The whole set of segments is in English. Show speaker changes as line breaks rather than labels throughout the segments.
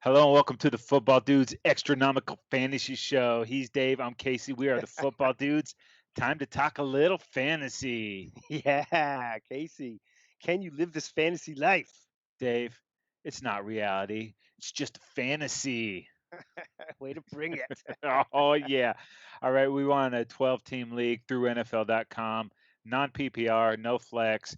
Hello and welcome to the Football Dudes Extranomical Fantasy Show. He's Dave. I'm Casey. We are the Football Dudes. Time to talk a little fantasy.
Yeah, Casey, can you live this fantasy life?
Dave, it's not reality. It's just fantasy.
Way to bring it.
Oh yeah. All right. We won a 12-team league through NFL.com. Non PPR, no flex,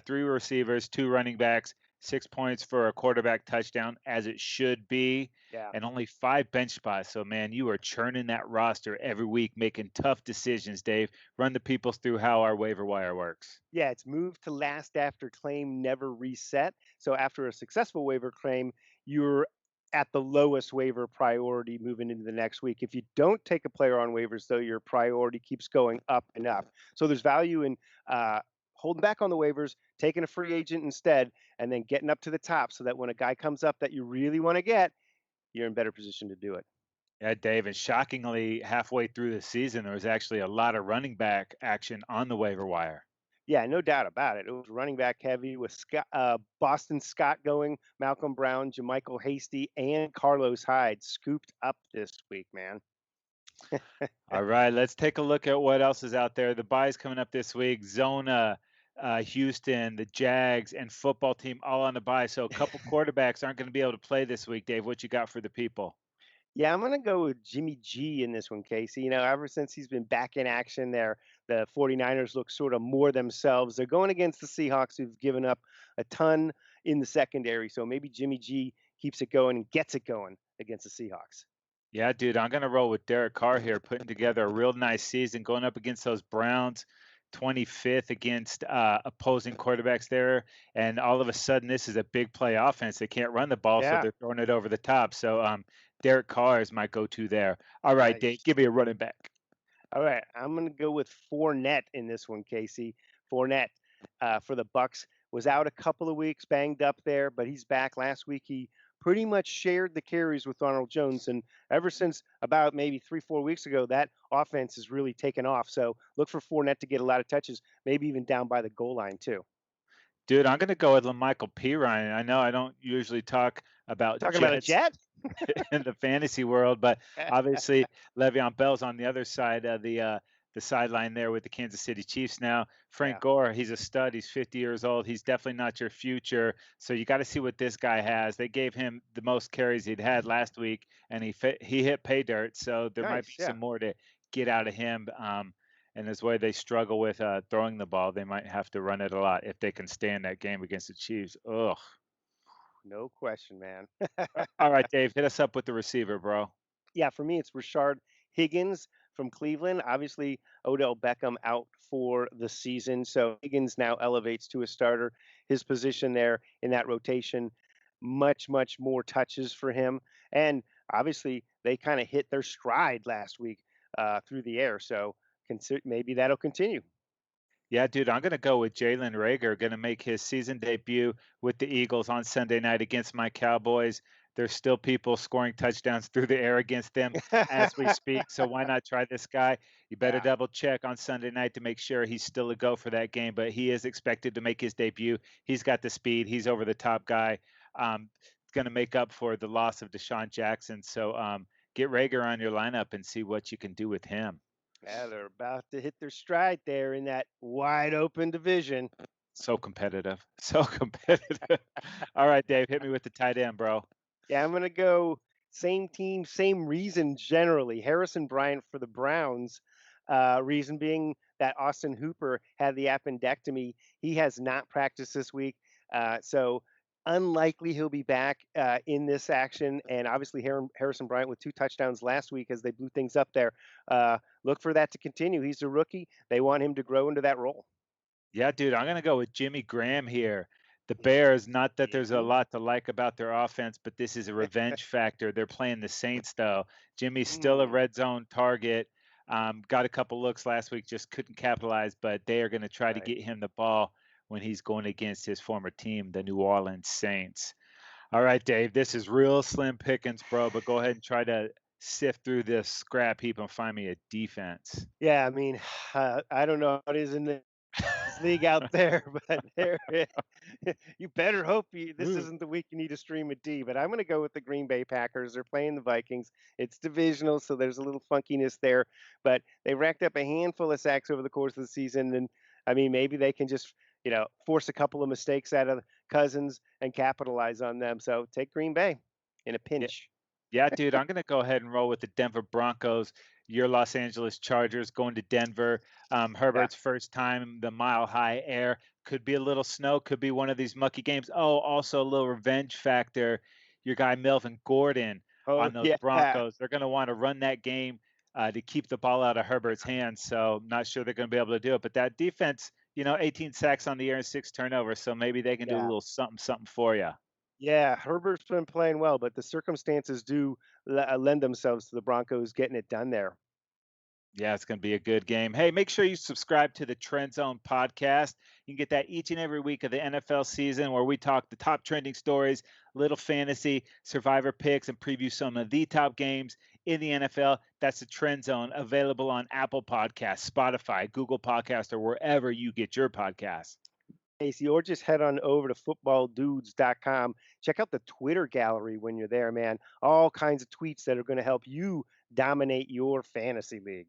three receivers, two running backs, 6 points for a quarterback touchdown, as it should be,
Yeah.
and only five bench spots. So man, you are churning that roster every week, making tough decisions, Dave. Run the peoples through how our waiver wire works.
Yeah, it's moved to last after claim never reset. So after a successful waiver claim, you're at the lowest waiver priority moving into the next week. If you don't take a player on waivers, though, your priority keeps going up and up. So there's value in holding back on the waivers, taking a free agent instead, and then getting up to the top so that when a guy comes up that you really want to get, you're in better position to do it.
Yeah, Dave, and shockingly, halfway through the season, there was actually a lot of running back action on the waiver wire.
Yeah, no doubt about it. It was running back heavy with Boston Scott going, Malcolm Brown, JaMychal Hasty, and Carlos Hyde scooped up this week, man.
All right, let's take a look at what else is out there. The bye's coming up this week. Zona, Houston, the Jags, and football team all on the bye. So a couple quarterbacks aren't going to be able to play this week. Dave, what you got for the people?
Yeah, I'm gonna go with Jimmy G in this one, Casey. Ever since he's been back in action there, the 49ers look sort of more themselves. They're going against the Seahawks, who've given up a ton in the secondary. So maybe Jimmy G keeps it going and gets it going against the Seahawks.
Yeah, dude, I'm going to roll with Derek Carr here, putting together a real nice season, going up against those Browns, 25th against opposing quarterbacks there. And all of a sudden, this is a big play offense. They can't run the ball, so
Yeah,
they're throwing it over the top. So Derek Carr is my go-to there. All right, Dave,
nice.
give me a running back.
All right, I'm gonna go with Fournette in this one, Casey. Fournette for the Bucks was out a couple of weeks, banged up there, but he's back. Last week he pretty much shared the carries with Ronald Jones, and ever since about maybe 3, 4 weeks ago, that offense has really taken off. So look for Fournette to get a lot of touches, maybe even down by the goal line too.
Dude, I'm going to go with LaMichael P. Ryan. I know I don't usually talk about
Talking about a
Jets
jet?
in the fantasy world, but obviously Le'Veon Bell's on the other side of the sideline there with the Kansas City Chiefs now. Frank
Yeah,
Gore, he's a stud. He's 50 years old. He's definitely not your future. So you got to see what this guy has. They gave him the most carries he'd had last week, and he hit pay dirt. So there might be
nice.
some
Yeah.
more to get out of him. And as way they struggle with throwing the ball, they might have to run it a lot if they can stay in that game against the Chiefs. Ugh.
No question, man.
All right, Dave, hit us up with the receiver, bro.
Yeah, for me, it's Rashard Higgins from Cleveland. Obviously, Odell Beckham out for the season. So Higgins now elevates to a starter. His position there in that rotation, much, much more touches for him. And obviously, they kind of hit their stride last week through the air. So maybe that'll continue.
Yeah, dude, I'm gonna go with Jaylen Reagar, gonna make his season debut with the Eagles on Sunday night against my Cowboys. There's still people scoring touchdowns through the air against them as we speak. So why not try this guy? You better
Yeah,
double check on Sunday night to make sure he's still a go for that game. But he is expected to make his debut. He's got the speed. He's over the top guy. Um, going to make up for the loss of Deshaun Jackson. So get Rager on your lineup and see what you can do with him.
yeah, they're about to hit their stride there in that wide open division.
So competitive. So competitive. All right, Dave, hit me with the tight end, bro.
Yeah, I'm gonna go same team, same reason generally. Harrison Bryant for the Browns. Reason being that Austin Hooper had the appendectomy. He has not practiced this week, so unlikely he'll be back in this action. And obviously, Harrison Bryant with 2 touchdowns last week as they blew things up there. Look for that to continue. He's a rookie. They want him to grow into that role.
Yeah, dude, I'm gonna go with Jimmy Graham here. The Bears, not that there's a
Mhm.
lot to like about their offense, but this is a revenge factor. They're playing the Saints, though. Jimmy's still a
Mm,
red zone target. Got a couple looks last week, just couldn't capitalize, but they are going to try to
right.
get him the ball when he's going against his former team, the New Orleans Saints. All right, Dave, this is real slim pickings, bro, but go ahead and try to sift through this scrap heap and find me a defense.
Yeah, I mean, I don't know what is in league out there, but you better hope this
Ooh.
isn't the week you need to stream a D. But I'm going to go with the Green Bay Packers. They're playing the Vikings. It's divisional, so there's a little funkiness there. But they racked up a handful of sacks over the course of the season, and I mean, maybe they can just force a couple of mistakes out of Cousins and capitalize on them. So take Green Bay in a
Yeah,
pinch.
yeah, dude, I'm gonna go ahead and roll with the Denver Broncos. Your Los Angeles Chargers going to Denver.
Yeah.
Herbert's first time, the Mile High Air. Could be a little snow. Could be one of these mucky games. Oh, also a little revenge factor. Your guy Melvin Gordon
Oh
on those
yeah.
Broncos. They're gonna want to run that game to keep the ball out of Herbert's hands. So not sure they're gonna be able to do it. But that defense, 18 sacks on the year and 6 turnovers. So maybe they can do a
Yeah.
little something, something for you.
Yeah, Herbert's been playing well, but the circumstances do lend themselves to the Broncos getting it done there.
Yeah, it's going to be a good game. Hey, make sure you subscribe to the Trend Zone podcast. You can get that each and every week of the NFL season where we talk the top trending stories, little fantasy, survivor picks, and preview some of the top games in the NFL. That's the Trend Zone, available on Apple Podcasts, Spotify, Google Podcasts, or wherever you get your podcasts.
Casey, or just head on over to footballdudes.com. Check out the Twitter gallery when you're there, man. All kinds of tweets that are going to help you dominate your fantasy league.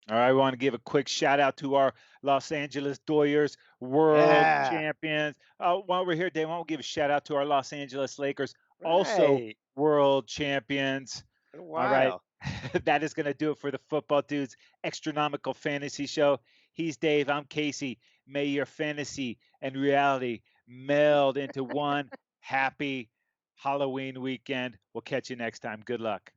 All right, I want to give a quick shout out to our Los Angeles Doyers, world
Yeah,
champions. While we're here, Dave, I want to give a shout out to our Los Angeles Lakers, also
right.
world champions.
Been a
All right,
while.
that is going to do it for the Football Dudes Extranomical Fantasy Show. He's Dave, I'm Casey. May your fantasy and reality meld into one happy Halloween weekend. We'll catch you next time. Good luck.